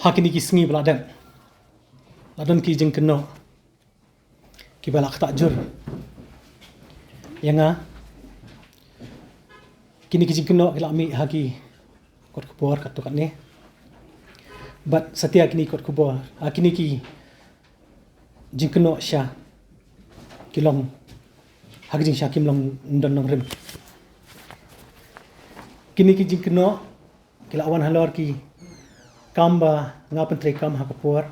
hakini ki sengi beladan ki jingkynthoh ki balak takjur yang kini ki jingkynthoh ki lami haki kot kubor kat tukat ni but setia kini kot kubor kini ki jingkynthoh sya kilong haki jing sya kim long ndon nong rim kini ki jingkynthoh ki lawan halor ki kamba ngapen tre kam hakapor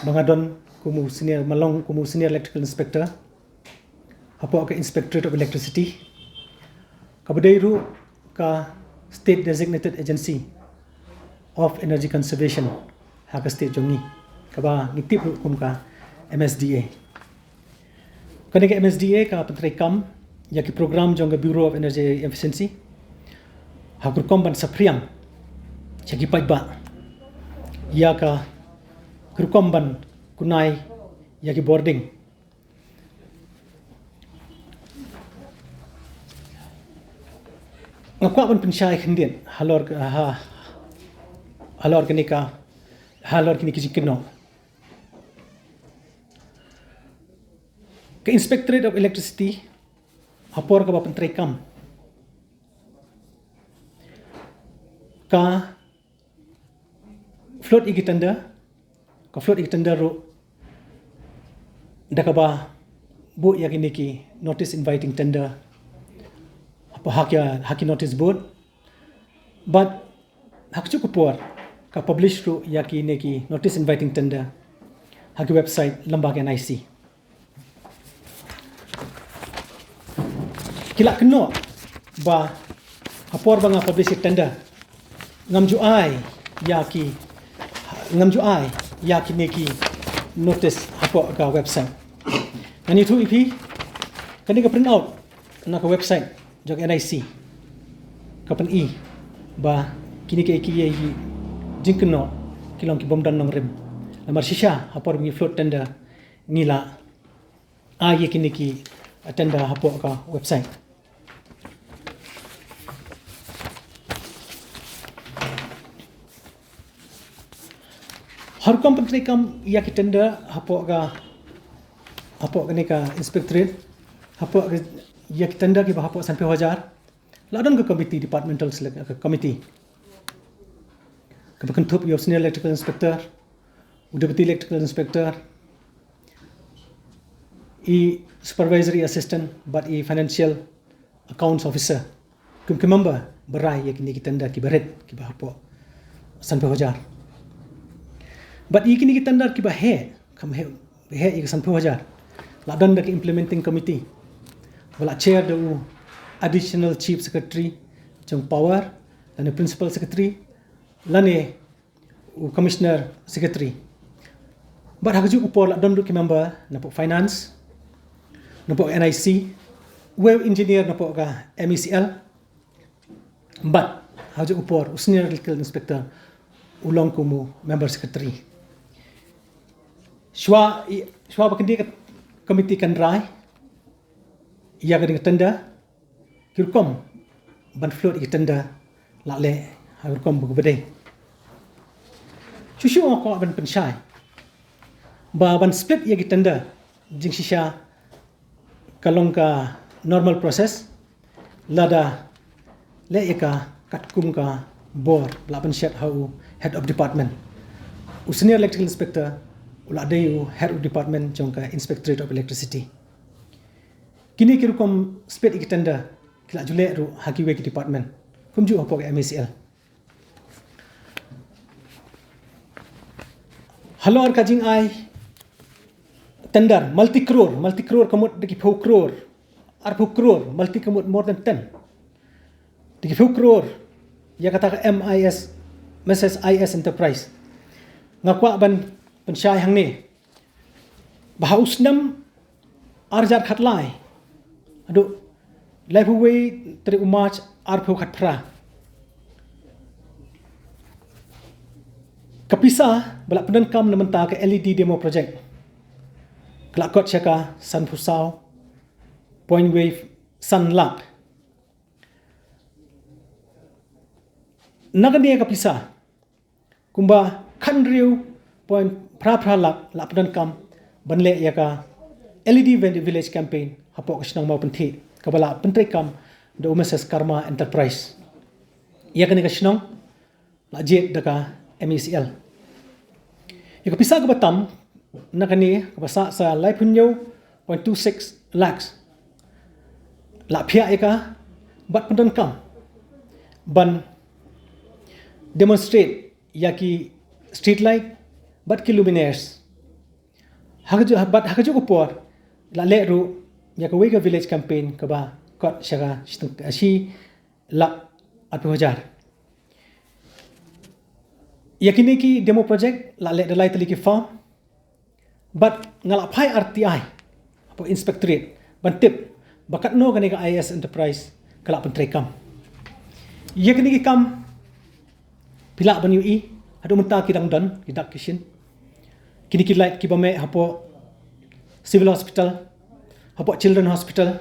bangadon kumu senior electrical inspector hapo ke inspectorate of electricity kabadairu ka state designated agency of energy conservation haka state jongi kaba ngitip kum ka MSDA kane ke MSDA ka pentre kam ya ki program jong bureau of energy efficiency hakur kom ban sapriang chagi paiba ya ka kurkomban kunai ya ki boarding ngakwa ban pensyai khendien halor kini ki jingkynthoh ke inspectorate of electricity hapor ka ba pentre kam ka float igi tanda ro dakaba bu ya kini ki notice inviting tender apa haki notice board but hak cukup por ka publish ro ya kini ki notice inviting tender haki website lembaga NIC kila keno ba hapor banga publish tender ngamju ai ya kini ki notice hapo ka website ngani tu ipi kani ka print out na ka website jog NIC kapan ba kini ke ki jingkynthoh kilong ki bomdan nong rim lamar shisha hapo ngi float tender ngila ye kini ki tender hapo ka website har kom pentre kam ya ki tender hapo ni ka inspectorate hapo ya ki tender ki hapo sampai wajar ladon ke committee departmental committee ke bentuk your senior electrical inspector deputy electrical inspector supervisory assistant but financial accounts officer kum ke member berai ya ki tender ki beret ki hapo sampai wajar but kini kita tanda ki bahe ik sampai wajar ladon dak implementing committee wala chair do additional chief secretary jong power dan principal secretary lane commissioner secretary but haju upor ladon do ki member napok finance napok NIC web engineer napok ka MeECL but haju upor senior electrical inspector ulong kumu member secretary Shwa bakandi komiti kan rai ia gading tenda kirkom ban float i tenda lakle kirkom bugubede shushu ko ban pensyai ban split ia tenda jing shisha kalong ka normal process lada le eka katkum ka board la penshat hau head of department senior electrical inspector ula dayu head of department jongka inspectorate of electricity kini kirukom split ik tender kila jule ru haki wek department kumju hapo ke MeECL halor kajing ai tender multi crore kamut deki 4 crore ar 4 crore multi kamut more than 10 deki 4 crore ya kata Mrs. IS enterprise ngakwa ban pensyai hang ni bahaus nam arjar khatlai adu life way tri umach arpho khatpra kapisa bala penan kam namenta ke LED demo project kelakot syaka sun pusau point wave sun lamp nagani kapisa kumba kan riu point pra lak padan kam ban le ya ka LED village campaign hapo kasnang mau penthi kabala pentrei kam the CCORMAU enterprise ya kan kasnang la jet daka MeECL ya ka pisa ka batam nakani ka basa sa lai punyo 0.26 lakhs la phia ya ka bat padan kam ban demonstrate yaki street light bat ki luminaires hagaju ko por la le ru ya ka wega village campaign ka ba kot shaga shi la atwajar yakini ki demo project la le dalai tali ki farm but ngala phai RTI apo inspectorate ban tip bakat no gani ka IS enterprise kala pentrei kam yakini ki kam pila ban UI adu menta kidang don kidak kishin kini ki light ki bame hapo civil hospital hapo children hospital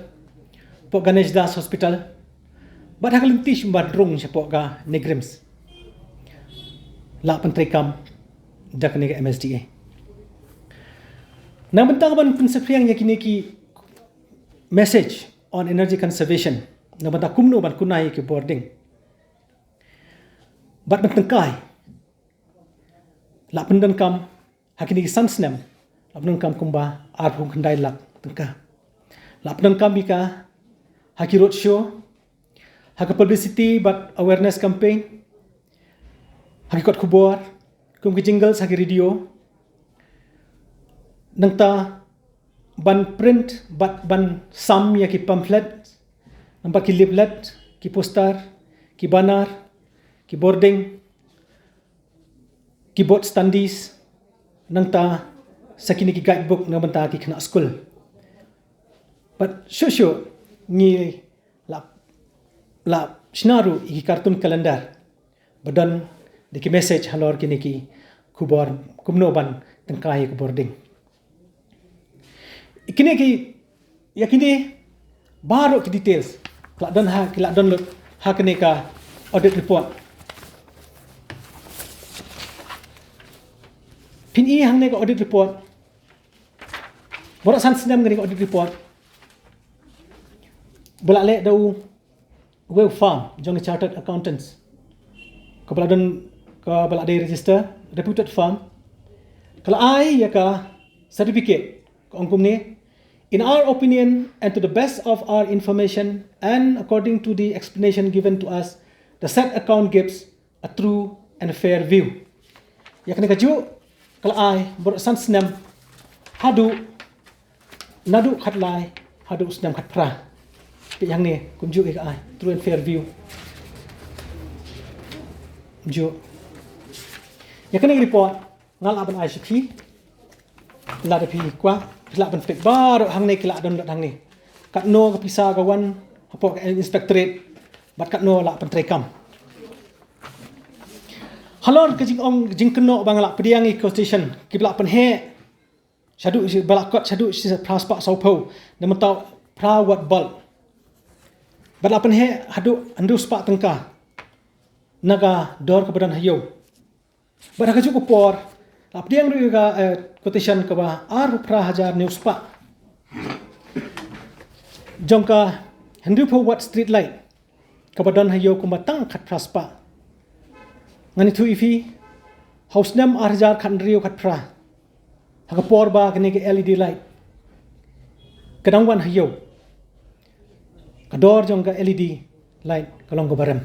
hapo Ganesh Das hospital bat hakalintish badrung hapo ga negrims la pentrei kam dak ni MSDA na bentang ban pensepriang yakini ki message on energy conservation na benta kumno ban kunai ki boarding bat bentengkai la pendan kam hakini sansnem la pendan kam kumba arhung kendai lak tengka la pendan kam bika haki road show haki publicity but awareness campaign haki kot kubor kum ki jingles haki radio nangta ban print but ban sam ya ki pamphlet nampak ki leaflet ki poster ki banner ki boarding ki board standees nangta sakini ki guidebook na banta ki kena school but shosho ni la shnaru ki kartun kalendar badan de ki message halor kini ki kubor kumno ban tengkai ki boarding ikini ki yakini baru ki details kelak dan ha kini ka audit report pin i hang ne ka audit report borak san senam ngani ka audit report bolak le dau well farm jong chartered accountants ka balak day register reputed firm kalau ai ya ka certificate ka ongkum ni in our opinion and to the best of our information and according to the explanation given to us the said account gives a true and a fair view ya kena kaju kalau ai borak san senam hadu nadu khat lai hadu senam khat pra pi yang ni kunju ke ai true and fair view jo ya kena report ngal aban ai shi la de pi kwa la ban pek baru hang ni kila don hang ni kat no ka pisa kawan hapo inspectorate bat kat no la pentrei kam halon ke jingkynthoh bang la pediang eco station ki bla pen he shadu balak kot shadu praspak saupo nama tau prawat bal bat la pen he hadu andu spak tengka naga dor kebadan hayo bat ha cukup por la pediang ru ga quotation ka ba ar pra hajar news pak jongka hendu po wat street light kebadan hayo kumbatang khat praspak ngani tu ifi house nam arjar khan rio khat pra ha por ba kene ke LED light kadang wan hayo kador jong ka LED light kalong ko baram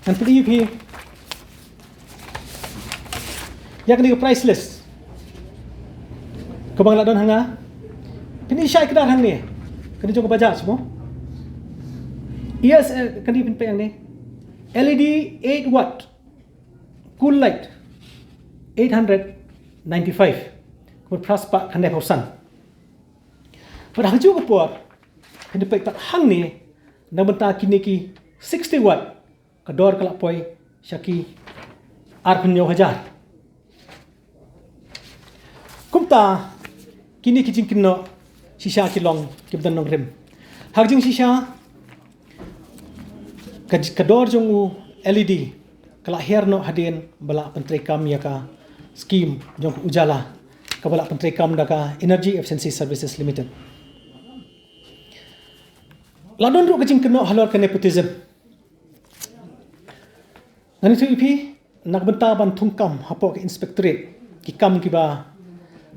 and tu ifi ya kene priceless ko bang la don hanga pini shai kedar hang ni kene jong ka bajaj mo yes kene pin pe yang ni LED 8 watt cool light 895 kur praspak khandai pausan pada haju ko por kene pe tak hang ni na benta kini ki 60 watt kador kala poi shaki arpunyo hajar kumta kini ki jingkynthoh shisha kilong kibdan nongrim hagjing shisha kador jong LED kalak herno hadin balak penteri kam ya ka skim jong ujala ka balak penteri kam da ka Energy Efficiency Services Limited. Ladon ru kajing keno halor ke nepotism. Ngani tu ipi nak benta ban tungkam hapo ke inspectorate ki kam ki ba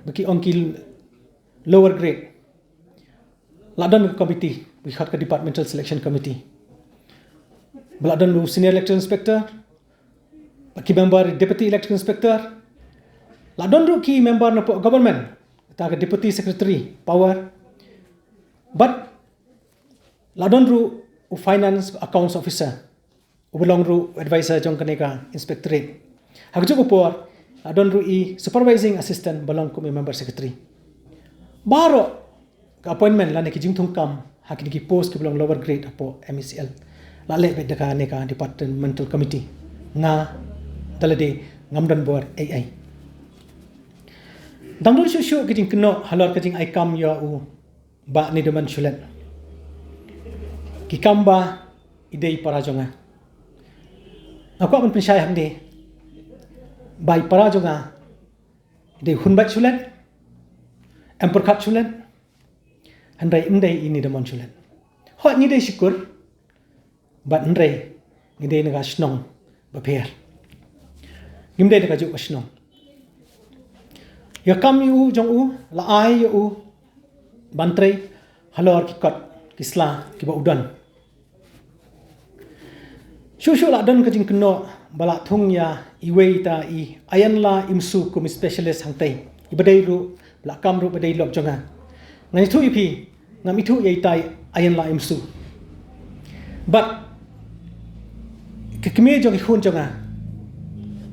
baki ongki lower grade. Ladon ke committee, we had ke departmental selection committee. Ladon ru senior electoral inspector, baki member deputy electoral inspector. Ladon ru ki member na government, ta ke deputy secretary power. But ladon ru finance accounts officer, ubelong ru advisor jong kaneka inspectorate. Hagju upor ladon ru supervising assistant belong ku member secretary. Baro ke appointment la neki jingthong kam hakini ki post ke belong lower grade apo MECL. La le bet deka neka departmental committee nga dalade ngamdan bor AI. Dangdol syu ke jing keno halor ke jing aikam ya u ba ni deman shulet. Kikamba idei parajonga. Aku akan pensai hamde. Bai parajonga idei hunbat shulet. Emperkat shulet. Handai indai ini demon shulet. Hot ni dei syukur. Bat ndai ngidei naga snong baper. Ngimdei naga juk snong. Ya kam yu jong u la ai yu bantrei halor kikot kisla kiba udan. Shushu la don kajing keno balak thung ya iwei ta I ayan la imsu kum specialist hangtai. Ibadai ru balak kam ru badai lok jonga. Ngani thu ipi ngam itu yai tai ayan la imsu. But kekeme jong ihun jonga.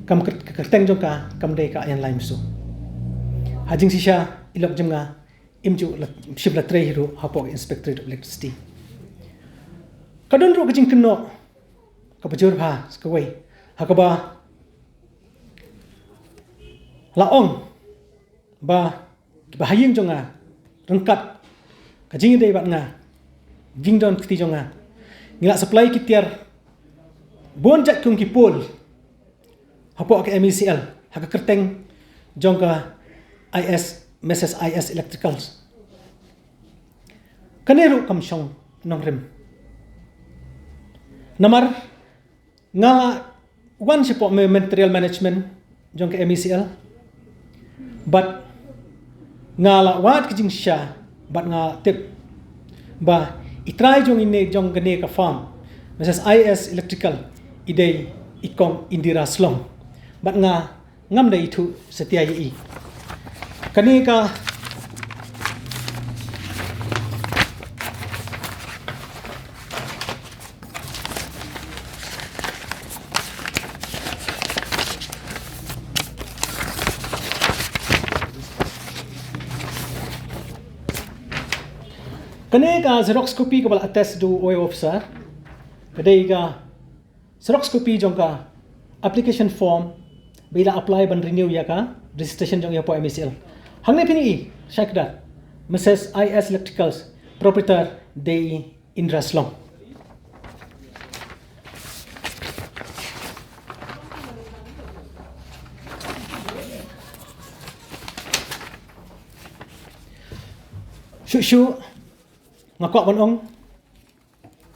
Kam kerteng jongka kam dei ka ayan la imsu. Hajing sisha ilok jonga imju shibla trei ru hapok inspectorate of electricity. Kadon ru kajing keno kapajur pha skawai hakaba laong ba bahaying jonga rengkat kajing dei bat nga jingdon kti jonga ngila supply kitiar bon jak kum kipol hapo ke MECL haka kerteng jongka Mrs. IS Electricals kaneru kamsyong nongrim namar nga one sipo material management jong ke MECL but nga la wat kijing sya but nga tip ba itry jong ini jong gane ka farm Mrs. IS Electrical idei ikong Indira Slong but nga ngam dai itu setia yi kani ka kani ka xerox copy ka bal attest do OA officer kadai ka xerox copy jong ka application form bila apply ban renew ya ka registration jong ya po MECL hangne pini syakda Mrs. IS Electricals proprietor de Indra Slong. Syu ngakok bonong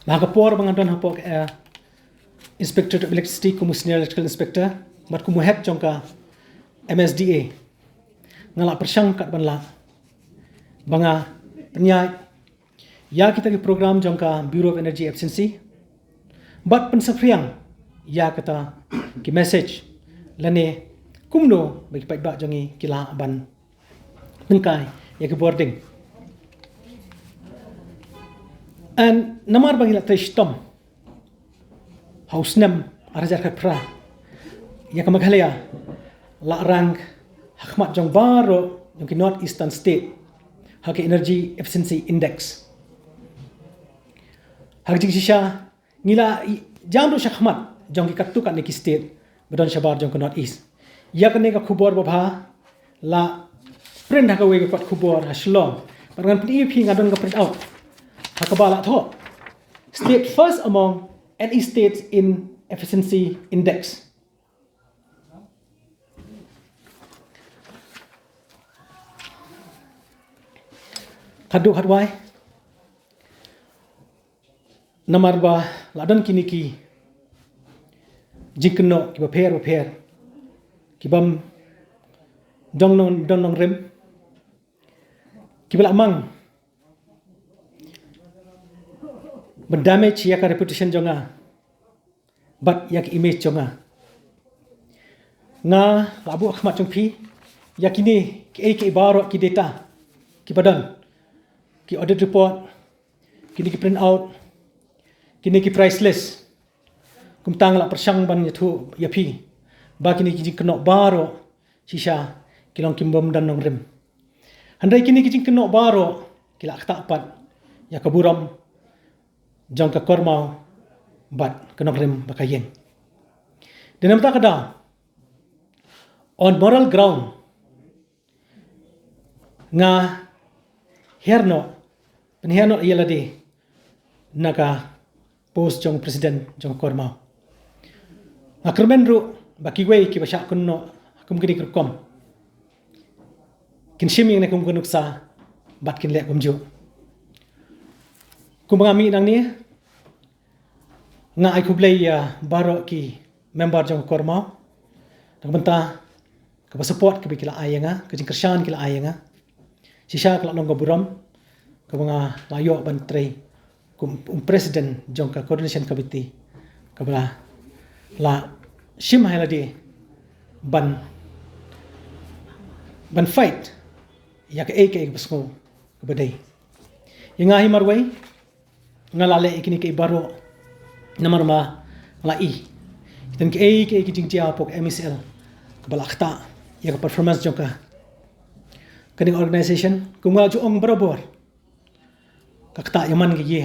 nakapor bangadon hapok Inspector of Electricity kumu senior electrical inspector mat kumu head jongka MSDA ngala persyang kat banla banga penyai ya kita ki program jongka Bureau of Energy Efficiency bat pensafriang ya kata ki message lane kumno bagi paibak jongi kila ban tengkai ya ki boarding and namar bagi la tristom hausnem arajar khapra ya kamaghalaya la rang hakmat jong baro jong ki North Eastern State hak Energy Efficiency Index hak jing sisha ngila jamru shakmat jong ki katukan neki state bedon shabar jong ki North East ya kane ka khubor babha la print hak we ka khubor haslom parangan pdf ngadon ka print out hakabala tho state first among any states in efficiency index haduk hadwai namar ba ladan kini ki jingkynthoh ki ba ki bam dong nong rem ki bala mang berdamage ya ka reputation jonga but yak image jonga nga labu akhmat jongpi yakini ki baro ki data ki badan ki audit report kini ki print out kini ki price list kumtang la persang ban yathu yapi ba kini ki jingkynthoh baro shisha kilong kimbom dan nong rem handai kini ki jingkynthoh baro kila khta pat ya kaburam jong ka CCORMAU bat kenong rem bakayeng denam ta kada on moral ground nga herno penherno yelade naga post jong presiden jong CCORMAU akrmenru bakiwei ki basha kunno kum kini kurkom kin shiming ne kum kunuksa bat kin le kumju kumangami nang ni nga ai kublei baro ki member jong CCORMAU dang benta ka support ka bikila ayanga ka jingkershan kila ayanga sisha kala long buram ka mga layo bantrei kum president jong ka coordination committee ka bala la shim hailadi ban fight ya ka ek basko ka badai yang ahi marwai ngalale ikini ke baro namar ma lai dan ke ek jingtia pok MeECL ka bala khta ya ka performance jong ka kaning organization kumwa ju ong barabor kakta yaman ge ye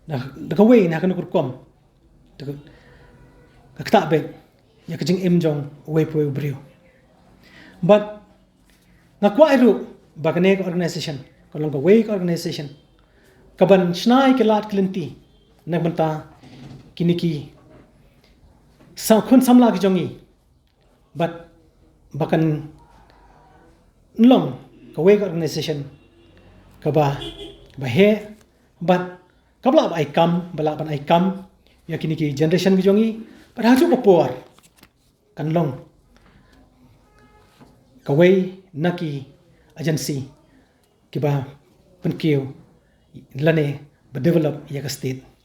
na kawai na kanu kurkom kakta be ya kajing jong way po brio but ngakwa iru bakane organization kolong ka way organization kaban snai kelat klenti nagbanta kiniki sa kun samla ki jongi but bakan nlong ka way organization ka ba he but kabla ba ikam bala ban ikam ya kini ki generation ki jongi padahal cu popor kan long ka way naki agency ki ba penkiu lane ba develop ya ka state